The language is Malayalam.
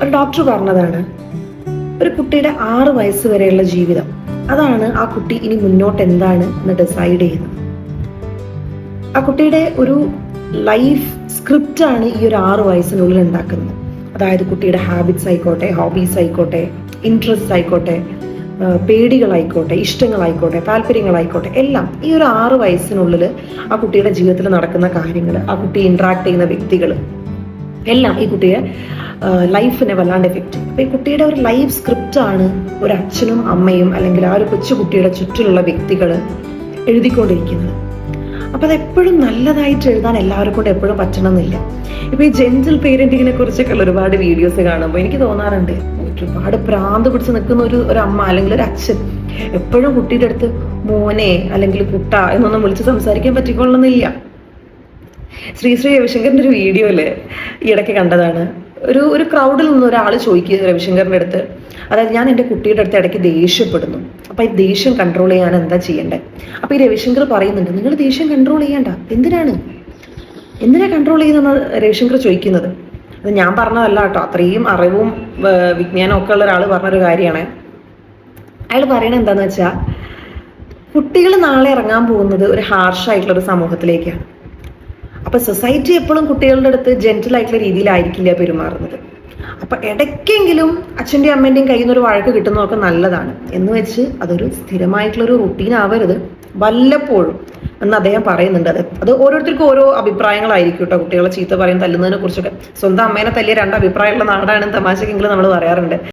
ഒരു ഡോക്ടർ പറഞ്ഞതാണ്, ഒരു കുട്ടിയുടെ 6 വയസ്സ് വരെയുള്ള ജീവിതം, അതാണ് ആ കുട്ടി ഇനി മുന്നോട്ട് എന്താണ് എന്ന് ഡിസൈഡ് ചെയ്യുന്നത്. ആ കുട്ടിയുടെ ഒരു ലൈഫ് സ്ക്രിപ്റ്റ് ആണ് ഈ ഒരു 6 വയസ്സിനുള്ളിൽ ഉണ്ടാക്കുന്നത്. അതായത് കുട്ടിയുടെ ഹാബിറ്റ്സ് ആയിക്കോട്ടെ, ഹോബീസ് ആയിക്കോട്ടെ, ഇൻട്രസ്റ്റ് ആയിക്കോട്ടെ, പേടികളായിക്കോട്ടെ, ഇഷ്ടങ്ങളായിക്കോട്ടെ, താല്പര്യങ്ങളായിക്കോട്ടെ, എല്ലാം ഈ ഒരു 6 വയസ്സിനുള്ളിൽ ആ കുട്ടിയുടെ ജീവിതത്തിൽ നടക്കുന്ന കാര്യങ്ങൾ, ആ കുട്ടി ഇന്ററാക്ട് ചെയ്യുന്ന വ്യക്തികൾ എല്ലാം ഈ കുട്ടിയെ ലൈഫിനെ വല്ലാണ്ട് എഫക്റ്റ് ചെയ്യും. അപ്പൊ ഈ കുട്ടിയുടെ ഒരു ലൈഫ് സ്ക്രിപ്റ്റ് ആണ് ഒരു അച്ഛനും അമ്മയും അല്ലെങ്കിൽ ആ ഒരു കൊച്ചു കുട്ടിയുടെ ചുറ്റിലുള്ള വ്യക്തികൾ എഴുതിക്കൊണ്ടിരിക്കുന്നത്. അപ്പൊ അതെപ്പോഴും നല്ലതായിട്ട് എഴുതാൻ എല്ലാവരും കൊണ്ട് എപ്പോഴും പറ്റണമെന്നില്ല. ഇപ്പൊ ഈ ജെന്റിൽ പേരന്റിങ്ങിനെ കുറിച്ചൊക്കെ ഉള്ള ഒരുപാട് വീഡിയോസ് കാണുമ്പോൾ എനിക്ക് തോന്നാറുണ്ട്, ഒരുപാട് ഭ്രാന്ത് പിടിച്ച് നിൽക്കുന്ന ഒരു അമ്മ അല്ലെങ്കിൽ ഒരു അച്ഛൻ എപ്പോഴും കുട്ടിയുടെ അടുത്ത് മോനെ അല്ലെങ്കിൽ കുട്ട എന്നൊന്നും വിളിച്ച് സംസാരിക്കാൻ പറ്റിക്കൊള്ളുന്നില്ല. ശ്രീ രവിശങ്കറിന്റെ ഒരു വീഡിയോയില് ഈ ഇടയ്ക്ക് കണ്ടതാണ്. ഒരു ക്രൗഡിൽ നിന്ന് ഒരാൾ ചോദിക്കുക രവിശങ്കറിന്റെ അടുത്ത്, അതായത് ഞാൻ എൻ്റെ കുട്ടിയുടെ അടുത്ത് ഇടയ്ക്ക് ദേഷ്യപ്പെടുന്നു, അപ്പൊ ഈ ദേഷ്യം കൺട്രോൾ ചെയ്യാൻ എന്താ ചെയ്യണ്ടേ? അപ്പൊ ഈ രവിശങ്കർ പറയുന്നുണ്ട്, നിങ്ങൾ ദേഷ്യം കൺട്രോൾ ചെയ്യണ്ട, എന്തിനാ കൺട്രോൾ ചെയ്യുന്ന രവിശങ്കർ ചോദിക്കുന്നത്. അത് ഞാൻ പറഞ്ഞതല്ല കേട്ടോ, അത്രയും അറിവും വിജ്ഞാനവും ഒക്കെ ഉള്ള ഒരാൾ പറഞ്ഞൊരു കാര്യമാണ്. അയാൾ പറയണത് എന്താന്ന് വെച്ചാൽ, കുട്ടികൾ നാളെ ഇറങ്ങാൻ പോകുന്നത് ഒരു ഹാർഷായിട്ടുള്ള ഒരു സമൂഹത്തിലേക്കാണ്. അപ്പൊ സൊസൈറ്റി എപ്പോഴും കുട്ടികളുടെ അടുത്ത് ജെന്റിൽ ആയിട്ടുള്ള രീതിയിലായിരിക്കില്ല പെരുമാറുന്നത്. അപ്പൊ ഇടയ്ക്കെങ്കിലും അച്ഛൻ്റെയും അമ്മേന്റെയും കയ്യിൽ നിന്ന് ഒരു വഴക്ക് കിട്ടുന്നതൊക്കെ നല്ലതാണ് എന്ന് വെച്ച് അതൊരു സ്ഥിരമായിട്ടുള്ളൊരു റുട്ടീൻ ആവരുത്, വല്ലപ്പോഴും എന്ന് അദ്ദേഹം പറയുന്നുണ്ട്. അത് ഓരോരുത്തർക്കും ഓരോ അഭിപ്രായങ്ങളായിരിക്കും കേട്ടോ. കുട്ടികളെ ചീത്ത പറയും, തല്ലുന്നതിനെ കുറിച്ചൊക്കെ. സ്വന്തം അമ്മേനെ തല്ലിയ 2 അഭിപ്രായമുള്ള നാടാണ് തമാശക്കെങ്കിലും നമ്മൾ പറയാറുണ്ട്.